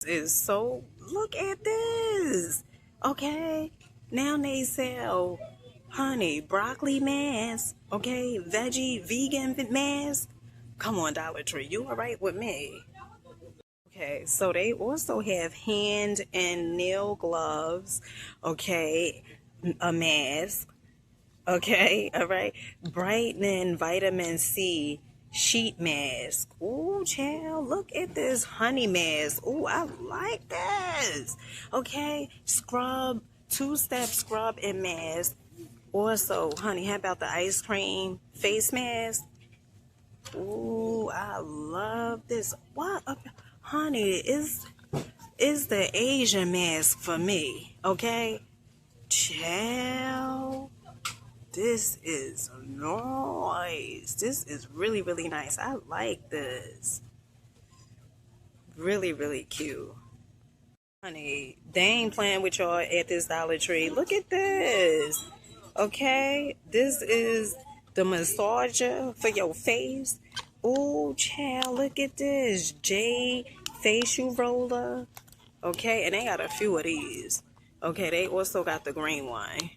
Is so, look at this. Okay, now they sell honey broccoli mask. Okay, veggie vegan mask. Come on, Dollar Tree, you all right with me? Okay, so they also have hand and nail gloves. Okay, a mask. Okay, all right. Brightening vitamin C sheet mask. Ooh, child, look at this honey mask. Ooh, I like this. Okay, scrub, two-step scrub and mask. Also, honey, how about the ice cream face mask? Ooh, I love this. What, honey, is the Asian mask for me? Okay, child. This is nice. This is really, really nice. I like this. Really, really cute. Honey, they ain't playing with y'all at this Dollar Tree. Look at this. Okay? This is the massager for your face. Oh, child, look at this. Jade facial roller. Okay, and they got a few of these. Okay, they also got the green one.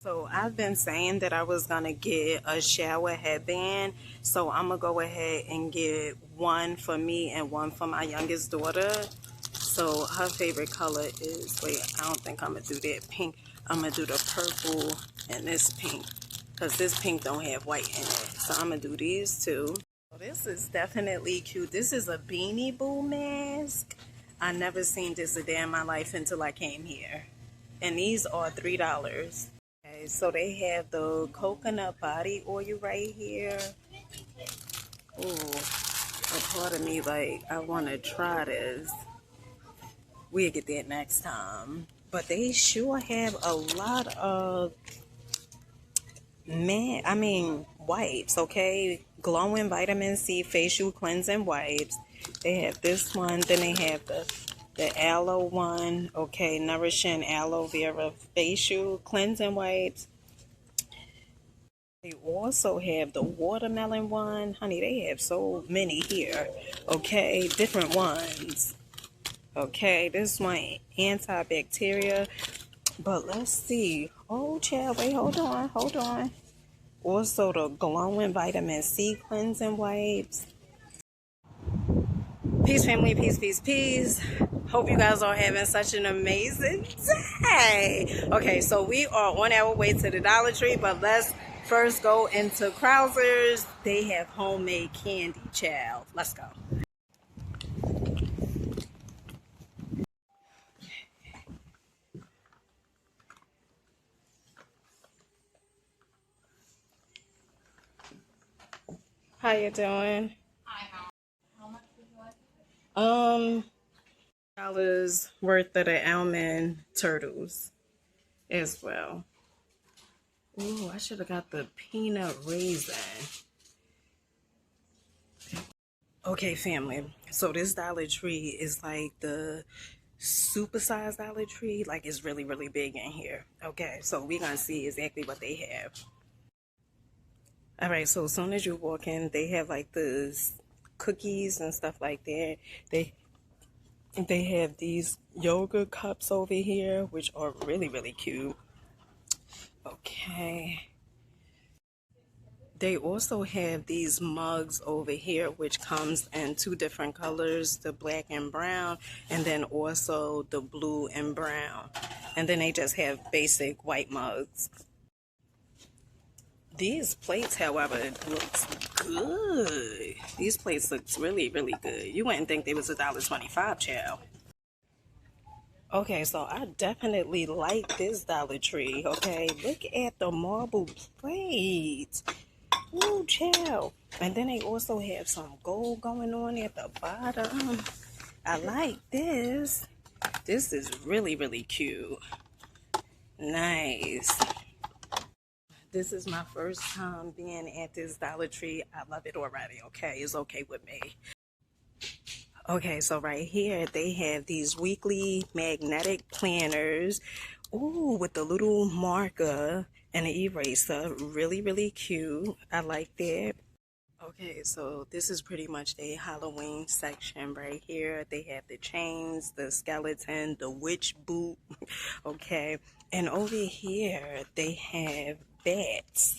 So I've been saying that I was gonna get a shower headband, so I'm gonna go ahead and get one for me and one for my youngest daughter. So her favorite color is, wait, I don't think I'm gonna do that pink. I'm gonna do the purple and this pink, because this pink don't have white in it. So I'm gonna do these two. So this is definitely cute. This is a Beanie Boo mask. I never seen this a day in my life until I came here. And these are $3. Okay, so they have the coconut body oil right here. Ooh, a part of me like, I want to try this. We'll get that next time. But they sure have a lot of, wipes, okay? Glowing vitamin C facial cleansing wipes. They have this one, then they have the aloe one, okay, nourishing aloe vera facial cleansing wipes. They also have the watermelon one. Honey, they have so many here, okay, different ones. Okay, this one antibacterial, but let's see. Oh, child, wait, hold on. Also the glowing vitamin C cleansing wipes. Peace, family, peace. Hope you guys are having such an amazing day. Okay, so we are on our way to the Dollar Tree, but let's first go into Krauser's. They have homemade candy, child. Let's go. How you doing? Dollars worth of the almond turtles as well. Ooh, I should have got the peanut raisin. Okay, family. So this Dollar Tree is like the supersized Dollar Tree. Like, it's really, really big in here. Okay, so we're gonna see exactly what they have. All right, so as soon as you walk in, they have like the cookies and stuff like that. They have these yogurt cups over here, which are really, really cute. Okay. They also have these mugs over here, which comes in two different colors, the black and brown, and then also the blue and brown. And then they just have basic white mugs. These plates, however, looks good. These plates looks really, really good. You wouldn't think they was $1.25, child. Okay, so I definitely like this Dollar Tree, okay? Look at the marble plates. Ooh, child. And then they also have some gold going on at the bottom. I like this. This is really, really cute. Nice. This is my first time being at this Dollar Tree. I love it already, okay? It's okay with me. Okay, so right here, they have these weekly magnetic planners. Ooh, with the little marker and an eraser. Really, really cute. I like that. Okay, so this is pretty much the Halloween section right here. They have the chains, the skeleton, the witch boot, okay? And over here, they have bats.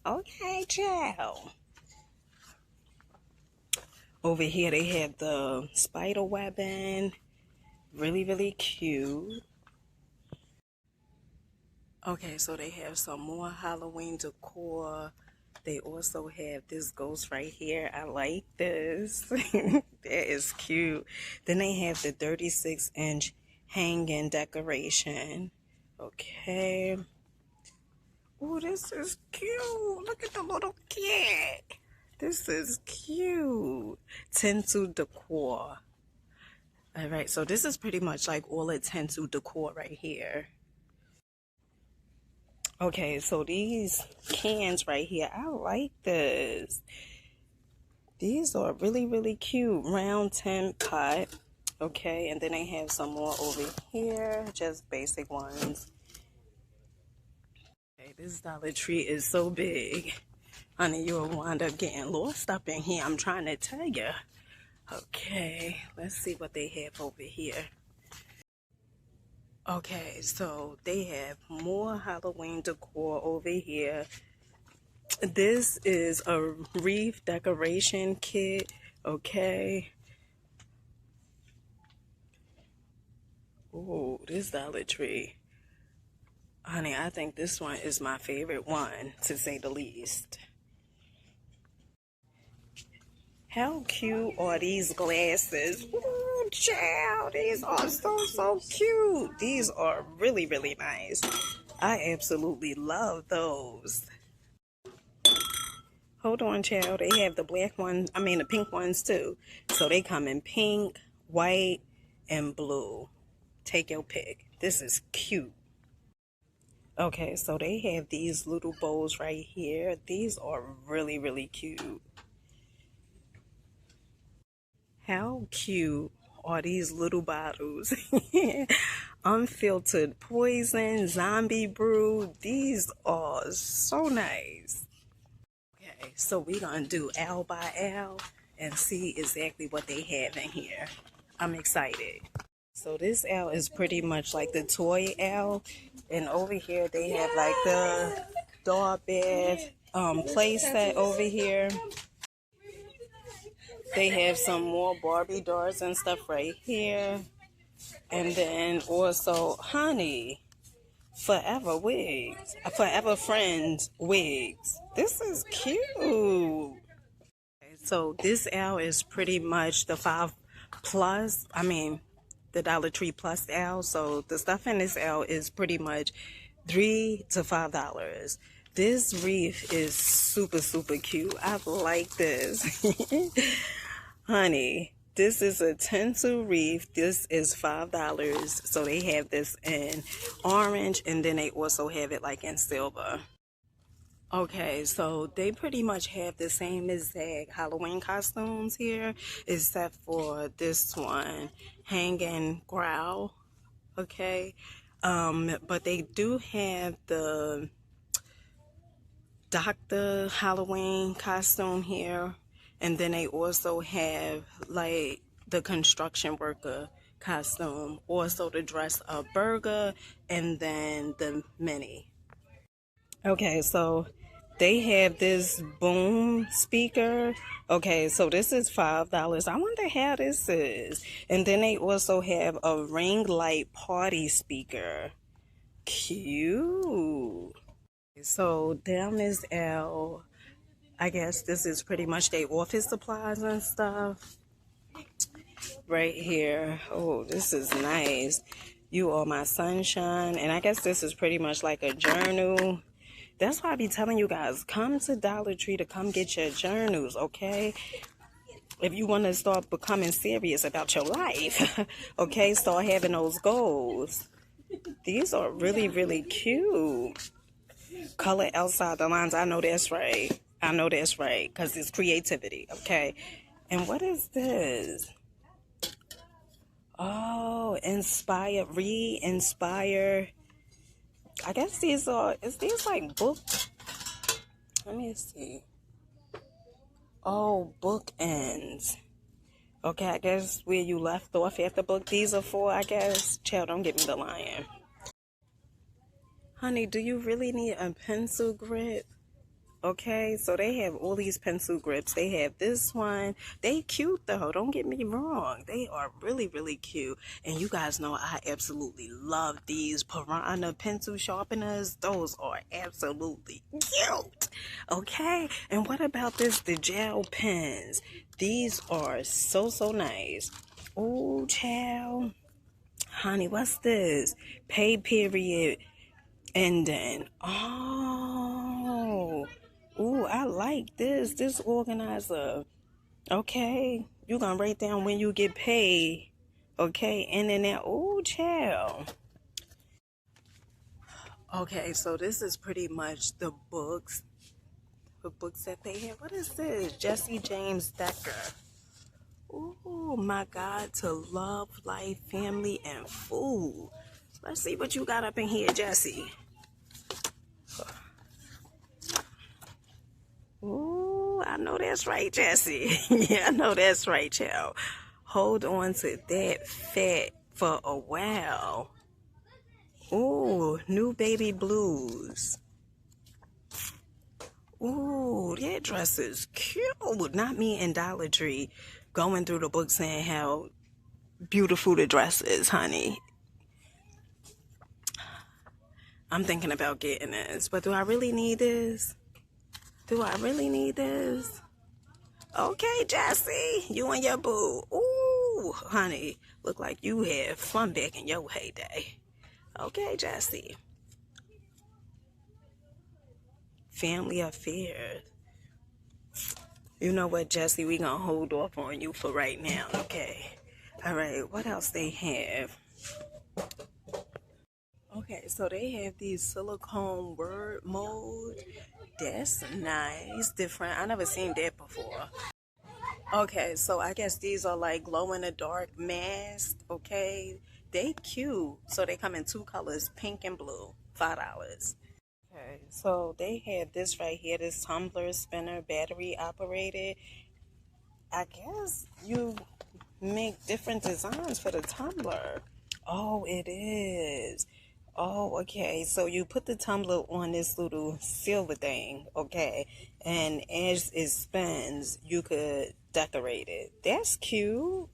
Okay, child. Over here, they have the spider webbing. Really, really cute. Okay, so they have some more Halloween decor. They also have this ghost right here. I like this. That is cute. Then they have the 36-inch hanging decoration. Okay. Oh, this is cute. Look at the little cat. This is cute. Tinsel decor. All right, so this is pretty much like all the tinsel decor right here. Okay, so these cans right here, I like this. These are really, really cute. Round tin pot. Okay, and then they have some more over here, just basic ones. Okay, this Dollar Tree is so big. Honey, you'll wind up getting lost up in here. I'm trying to tell you. Okay, let's see what they have over here. Okay, so they have more Halloween decor over here. This is a wreath decoration kit, okay? Oh, this Dollar Tree. Honey, I think this one is my favorite one, to say the least. How cute are these glasses? Ooh, child, these are so cute. These are really, really nice. I absolutely love those. Hold on, child. They have the black ones, the pink ones too. So they come in pink, white, and blue. Take your pick. This is cute. Okay, so they have these little bowls right here. These are really, really cute. How cute are these little bottles? Unfiltered poison, zombie brew. These are so nice. Okay, so we're going to do L by L and see exactly what they have in here. I'm excited. So this L is pretty much like the toy L. And over here they have like the doll bath play set over here. They have some more Barbie dolls and stuff right here. And then also, honey, Forever wigs. Forever Friends wigs. This is cute. So this L is pretty much the 5 plus. The Dollar Tree plus L. So the stuff in this L is pretty much $3 to $5. This wreath is super cute. I like this. Honey, this is a tinsel wreath. This is $5. So they have this in orange and then they also have it like in silver. Okay, so they pretty much have the same exact Halloween costumes here, except for this one, Hanging Growl. Okay, but they do have the Dr. Halloween costume here, and then they also have like the construction worker costume, also the dress up burger, and then the Minnie. Okay, so they have this boom speaker. Okay, so this is $5. I wonder how this is. And then they also have a ring light party speaker. Cute. So down this L, I guess this is pretty much their office supplies and stuff. Right here. Oh, this is nice. You are my sunshine. And I guess this is pretty much like a journal. That's why I be telling you guys, come to Dollar Tree to come get your journals, okay? If you want to start becoming serious about your life, okay? Start having those goals. These are really cute. Color outside the lines. I know that's right. I know that's right, because it's creativity, okay? And what is this? Oh, inspire, re-inspire. I guess is these like books? Let me see. Oh, bookends. Okay, I guess where you left off at the book, these are for, I guess. Child, don't give me the lion. Honey, do you really need a pencil grip? Okay, so they have all these pencil grips. They have this one. They cute though, don't get me wrong. They are really, really cute. And you guys know I absolutely love these Piranha pencil sharpeners. Those are absolutely cute. Okay, and what about this, the gel pens? These are so, so nice. Oh, child. Honey, what's this? Pay period. And then, oh, ooh, I like this. This organizer. Okay, you gonna write down when you get paid. Okay, and then that, oh, child. Okay, so this is pretty much the books that they have. What is this? Jesse James Decker. Oh my God, to love, life, family, and food. Let's see what you got up in here, Jesse. Ooh, I know that's right, Jesse. Yeah, I know that's right, child. Hold on to that fat for a while. Ooh, New Baby Blues. Ooh, that dress is cute. Not me and Dollar Tree going through the book saying how beautiful the dress is, honey. I'm thinking about getting this, but do I really need this? Do I really need this? Okay, Jesse, you and your boo. Ooh, honey, look like you had fun back in your heyday. Okay, Jesse. Family affairs. You know what, Jesse, we gonna hold off on you for right now, okay? All right, what else they have? Okay, so they have these silicone word mold. That's nice, different. I never seen that before. Okay, so I guess these are like glow in the dark masks. Okay, they cute. So they come in two colors, pink and blue. $5. Okay, so they have this right here, this tumbler spinner, battery operated. I guess you make different designs for the tumbler. Oh, it is. Oh, okay. So you put the tumbler on this little silver thing, okay, and as it spins, you could decorate it. That's cute.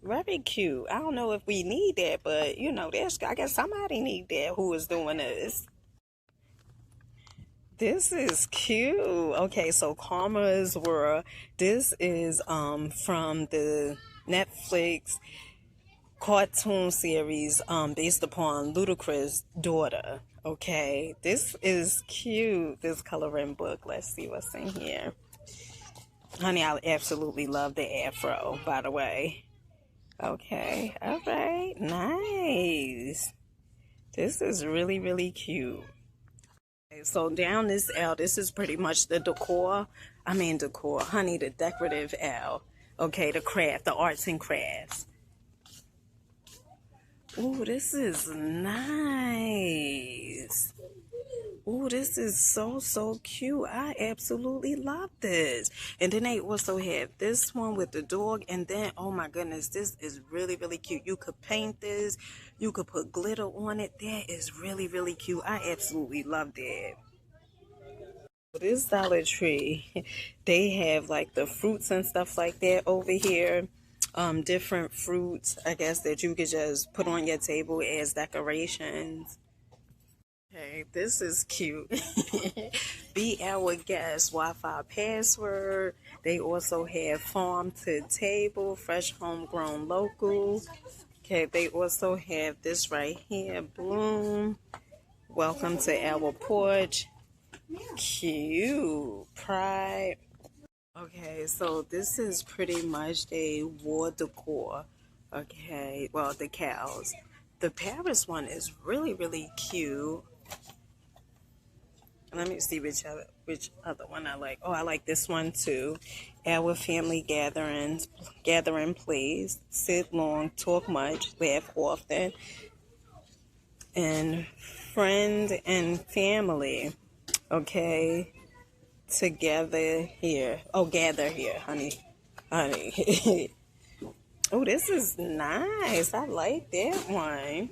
Very cute. I don't know if we need that, but you know, that's, I guess somebody need that who is doing this. This is cute. Okay, so Karma's World. This is from the Netflix cartoon series based upon Ludacris' daughter. Okay, this is cute. This coloring book. Let's see what's in here. Honey, I absolutely love the afro, by the way. Okay, all right, nice. This is really, really cute. Okay, so down this aisle, this is pretty much the decor, honey, the decorative aisle. Okay, the craft, the arts and crafts. Ooh, this is nice. Ooh, this is so, so cute. I absolutely love this. And then they also have this one with the dog. And then, oh my goodness, this is really, really cute. You could paint this. You could put glitter on it. That is really, really cute. I absolutely love that. This Dollar Tree, they have like the fruits and stuff like that over here. Different fruits, I guess, that you could just put on your table as decorations. Okay, this is cute. Be our guest, Wi-Fi password. They also have farm to table, fresh homegrown local. Okay, they also have this right here, Bloom. Welcome to our porch. Cute. Pride. Okay, so this is pretty much a war decor. Okay, well, the cows. The Paris one is really, really cute. Let me see which other one I like. Oh, I like this one too. Our family gathering place. Sit long, talk much, laugh often. And friend and family. Okay. together here. Oh, gather here, honey. Honey. Oh, this is nice. I like that one.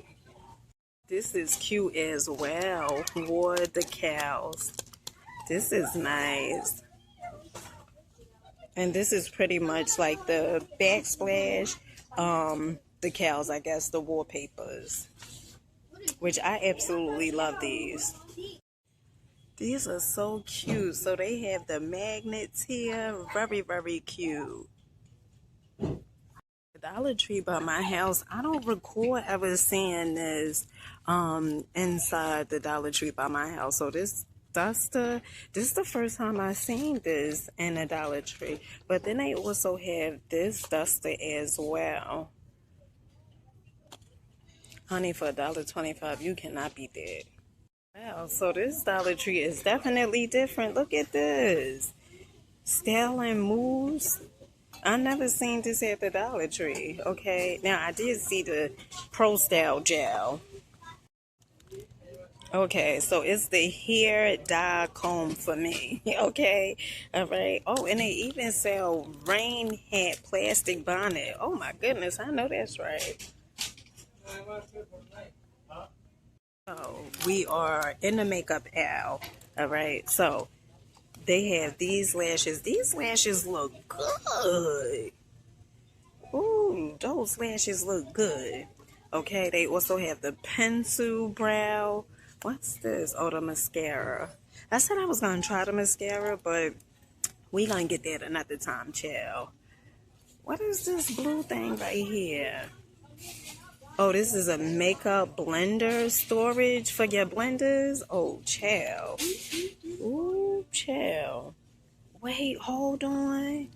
This is cute as well. War the cows. This is nice. And this is pretty much like the backsplash. The cows, I guess, the wallpapers. Which I absolutely love these. These are so cute. So they have the magnets here. Very, very cute. The Dollar Tree by my house, I don't recall ever seeing this inside the Dollar Tree by my house. So this is the first time I've seen this in a Dollar Tree. But then they also have this duster as well. Honey, for $1.25, you cannot beat that. Wow, so this Dollar Tree is definitely different. Look at this. Style and Moves. I never seen this at the Dollar Tree. Okay, now I did see the Pro Style gel. Okay, so it's the hair dye comb for me. Okay, all right. Oh, and they even sell rain hat plastic bonnet. Oh my goodness, I know that's right. So we are in the makeup aisle. All right, so they have these lashes. These lashes look good. Ooh, those lashes look good. Okay, they also have the pencil brow. What's this? Oh, the mascara. I said I was going to try the mascara, but we going to get that another time, child. What is this blue thing right here? Oh, this is a makeup blender storage for your blenders. Oh, child. Ooh, child. Wait, hold on.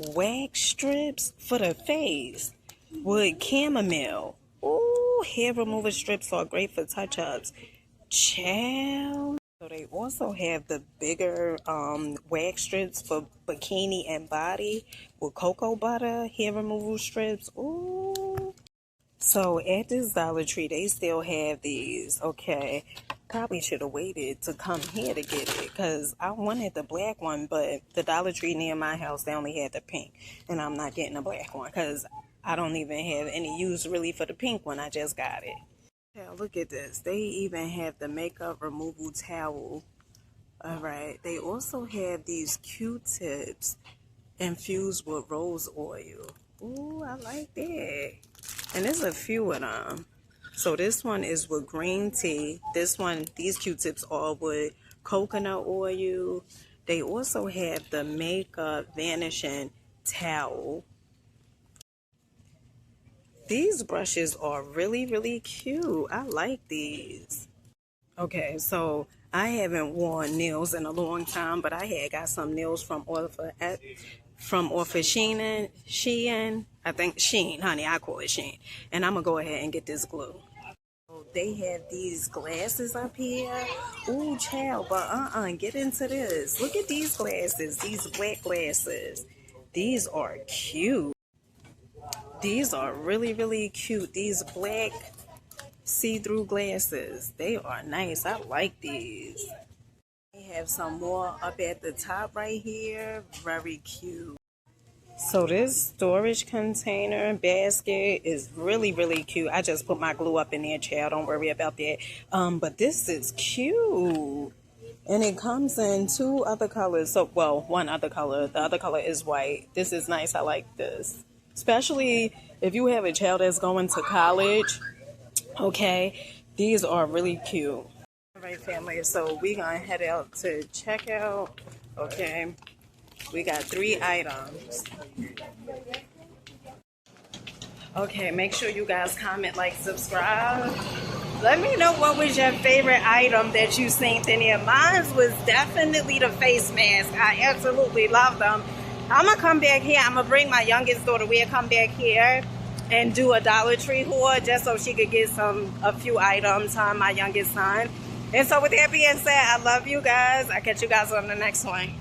Wax strips for the face with chamomile. Ooh, hair remover strips are great for touch-ups. Child. So they also have the bigger wax strips for bikini and body with cocoa butter, hair removal strips. Ooh. So at this Dollar Tree, they still have these. Okay. Probably should have waited to come here to get it because I wanted the black one, but the Dollar Tree near my house, they only had the pink. And I'm not getting the black one because I don't even have any use really for the pink one. I just got it. Yeah, look at this. They even have the makeup removal towel. All right. They also have these Q-tips infused with rose oil. Ooh, I like that. And there's a few of them. So this one is with green tea. This one, these Q-tips are with coconut oil. They also have the makeup vanishing towel. These brushes are really, really cute. I like these. Okay, so I haven't worn nails in a long time, but I had got some nails from Shein. I think Shein, honey, I call it Shein. And I'm going to go ahead and get this glue. So they have these glasses up here. Ooh, child, but get into this. Look at these glasses, these black glasses. These are cute. These are really, really cute. These black see-through glasses. They are nice. I like these. They have some more up at the top right here. Very cute. So this storage container basket is really, really cute. I just put my glue up in there, child. Don't worry about that. But this is cute. And it comes in two other colors. So, well, one other color. The other color is white. This is nice. I like this. Especially if you have a child that's going to college. Okay. These are really cute. All right, family. So we're going to head out to checkout. Okay. We got 3 items. Okay, make sure you guys comment, like, subscribe. Let me know what was your favorite item that you seen in here. Mine was definitely the face mask. I absolutely love them. I'm going to come back here. I'm going to bring my youngest daughter. We'll come back here and do a Dollar Tree haul just so she could get a few items on my youngest son. And so with that being said, I love you guys. I'll catch you guys on the next one.